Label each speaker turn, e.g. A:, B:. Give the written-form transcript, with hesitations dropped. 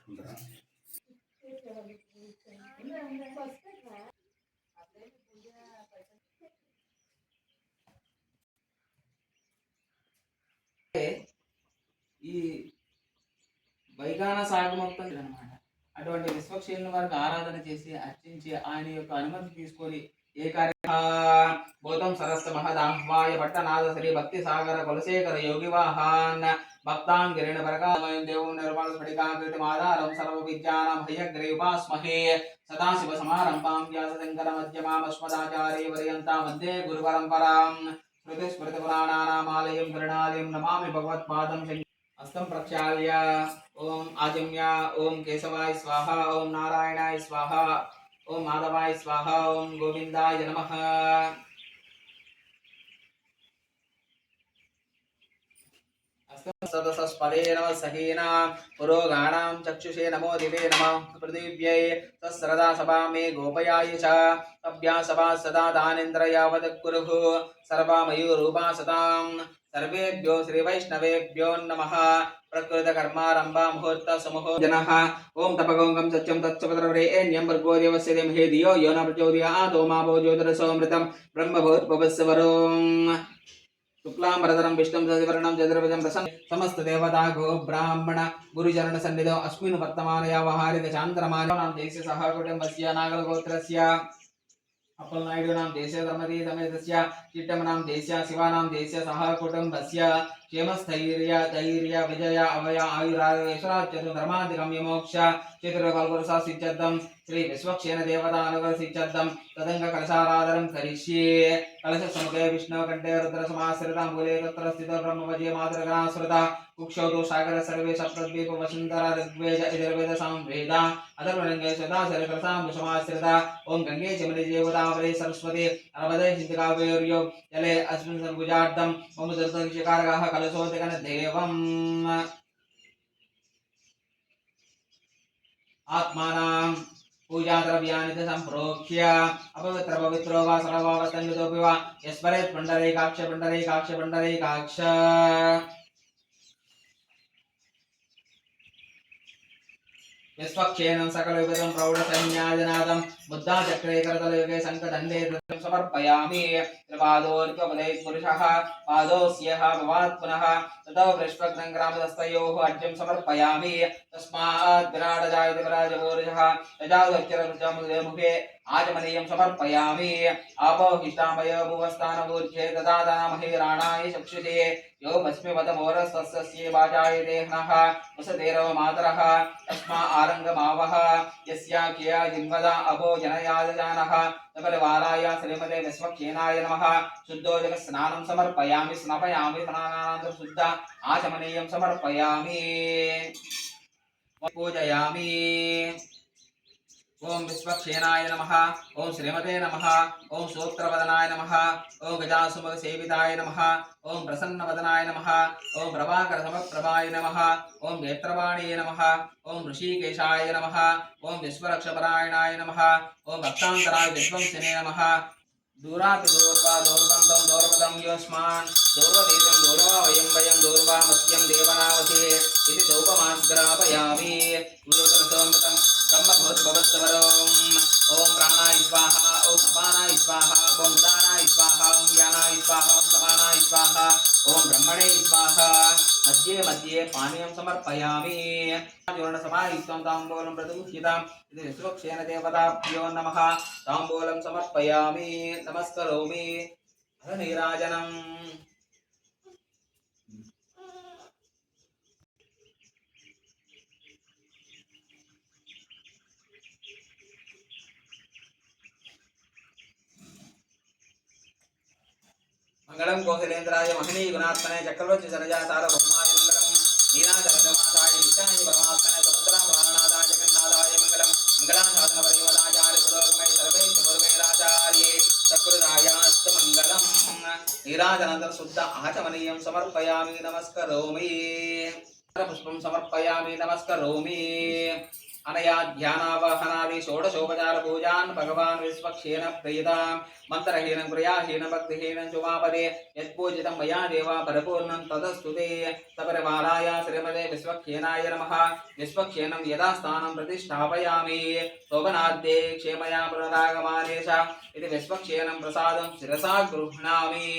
A: ఈ వైగాన సాగు మొత్తం అనమాట. అటువంటి విశ్వక్షేణుల వారికి ఆరాధన చేసి అర్చించి ఆయన యొక్క అనుమతి తీసుకొని ఏ భూతం సరస్వ మహదాహ్వాయ పట్టనాథ శ్రీ భక్తి సాగర కులశేఖర యోగివాహాన్ భక్తాంగిరిణ వరకామయం దేవం నిర్మల స్ఫటికాకృతి మాదారం సర్వ విద్యానాం హయగ్రీవాస్మహే సదాశివ సమారంభాం వ్యాసశంకర మధ్యమామస్మదాచార్య పర్యంతాం వందే గురు పరంపరాం స్మృతి స్మృతి పురాణానామాలయం గరుడాలయం నమామి భగవత్పాదం हस्तं प्रक्षाल्य ओम आजम्य ओम केशवाय स्वाहा ओम नारायणाय स्वाहा ओम माधवाय स्वाहा ओम गोविंदाय नमः। सदसस्पदे नमः सहीना पुरोगाणां चक्षुषे नमो दिवे नमः पृथिव्यै तस्सरदा सभा मे गोपयाय च तभ्या सभा सदा दानेन्द्र यावत् कुरुः सर्वमयूरूपा सतां सर्वेभ्यो श्रीवैष्णवेभ्यो नमः। प्रकृतकर्मारम्भा मुहूर्त समूहो जनः ओम तपगोंगं सत्यं तत्सवितुर्वरेण्यं भर्गो देवस्य धीमहि धियो यो न प्रचोदयात् ओमापो ज्योतिरसोऽमृतं ब्रह्मभूर्भुवस्सवरों शुक्लांबरधरं विष्णुं शशिवर्णं चतुर्भुजं प्रसन्न समस्त देवता गो ब्राह्मण गुरुचरण सन्निधौ अस्मिन् वर्तमानया वहारित चान्द्रमानां देशे सह कुटुम्बस्य नागलगोत्रस्य अपलनायुडूनां देशे धर्मतीतमेतस्य चिट्टमनां देशस्य शिवानां देशस्य सह कुटुम्बस्य क्षेमस्थैर्य धैर्य विजय अभय आयुरारोग्यैश्वर्य धर्माधिकं मोक्ष चतुर्कल्पवृषा सिद्ध्यर्थं श्री विश्वक्षेण देवता अनुग्रह सिद्ध्यर्थं तदंग कलशाराधनं करिष्ये। कलशसमुखे विष्णुकण्ठे रुद्रसमाश्रिता मूले तत्र स्थितो ब्रह्मवजे मातृगणाश्रिता कुक्षौ तु सागर सर्वे सप्तद्वीप वसुन्धरा ऋग्वेद यजुर्वेद सामवेद अथर्वणङ्गे स्वधा शरकलसां समाश्रिता ओम गंगे जमुने गोदावरी सरस्वती नर्मदे सिन्धु कावेर्यो जले अस्मिन् सर्वभुजार्धं मम दर्शनशिकारगाः कलशोदकन देवम् आत्मानां पूजा द्रव्यानि च संप्रोक्ष्य अपवित्र पवित्रो वा सर्ववावतन्यतोऽपि वा यस्मरेत् पुण्डरीकाक्ष पुण्डरीकाक्ष पुण्डरीकाक्ष विश्वक्षेणं सकलविधं प्रौढसैन्यादिनादं बुद्धाचक्रे करतलयुगे शङ्खदण्डे नृत्यं समर्पयामि। त्रिपादोऽर्कपदैः पुरुषः पादोऽस्यः भवात् पुनः ततो वृष्पग्रङ्ग्रामदस्तयोः अर्घ्यं समर्पयामि। तस्मात् विराटजायते विराजपूरुषः तजादक्षरमुखे आचमनीयं समर्पयामि। आपो हिष्टामयो भुवस्थानपूज्ये तदा दानमहिराणाय चक्षुषे यो भस्मे वदमोरस्तस्य वाचाय देहनः वसतेरव मातरः तस्मा आरङ्गमावः यस्या किया जिन्वदा अभो जनयादजानः तपरिवाराय श्रीमते विश्वक्षेणाय नमः। शुद्धोदक स्नानं समर्पयामि स्नापयामि स्नानानन्तरं शुद्ध आचमनीयं समर्पयामि पूजयामि। ओम विश्वक्षेणाय नमः ओम श्रीमते नमः ओम सूत्रवदनाय नमः ओम गजासुमुख सेविताय नमः ओम प्रसन्नवदनाय नमः ओम प्रभाकर समप्रभाय नमः ओम नेत्रवाणीय नमः ओम ऋषिकेशाय नमः ओम विश्वरक्षपरायणाय नमः ओम भक्तान्तराय विश्वंसिने नमः। दूरात् दूर्वा दूर्वन्तं दूर्वदं योऽस्मान् दूर्वदेशं दूर्वा वयं वयं दूर्वा मस्यं देवनावसे इति धूपमाग्रापयामि। गुरुतरसोमृतं ब्रह्मभूतभवत्सवरों ओम प्राणाय स्वाहा ओम अपानाय स्वाहा ओम उदानाय स्वाहा ओम ज्ञानाय स्वाहा ओम समानाय स्वाहा ओम ब्रह्मणे स्वाहा। मध्ये मध्ये पानीयं समर्पयामि। चूर्णसमायुक्तं ताम्बूलं प्रतिगृह्यताम् इति विश्वक्षेण देवताभ्यो नमः। ताम्बूलं समर्पयामि नमस्करोमि नीराजनम्। मंगलम कौशलेन्द्राय महनीय गुणात्मने चक्रवर्ती सरजा सार्वभौमाय मंगलम नीनाचरजमासाय नित्याय परमात्मने समुद्रां प्राणनाथाय जगन्नाथाय मंगलम मंगलाशासन परिवदाचार्य पुरोगमे सर्वेश्वर पूर्वेराचार्ये सकृदायास्तु मंगलम। नीराजनानंतर शुद्ध आचमनीयं समर्पयामि नमस्करोमि। पुष्पं समर्पयामि नमस्करोमि। अनया ध्यानावाहनादि षोडशोपचार पूजान् भगवान् विश्वक्षेण प्रीतां मन्त्रहीनं क्रियाहीनं भक्तिहीनं चुमापदे यत्पूजितं मया देव परिपूर्णं तदस्तु ते सपरिवाराय श्रीमते विश्वक्षेनाय नमः। विश्वक्षेनं यदा स्थानं प्रतिष्ठापयामि शोभनाद्ये क्षेमया पुनरागमानेश इति विश्वक्षेनं प्रसादं शिरसा गृह्णामि।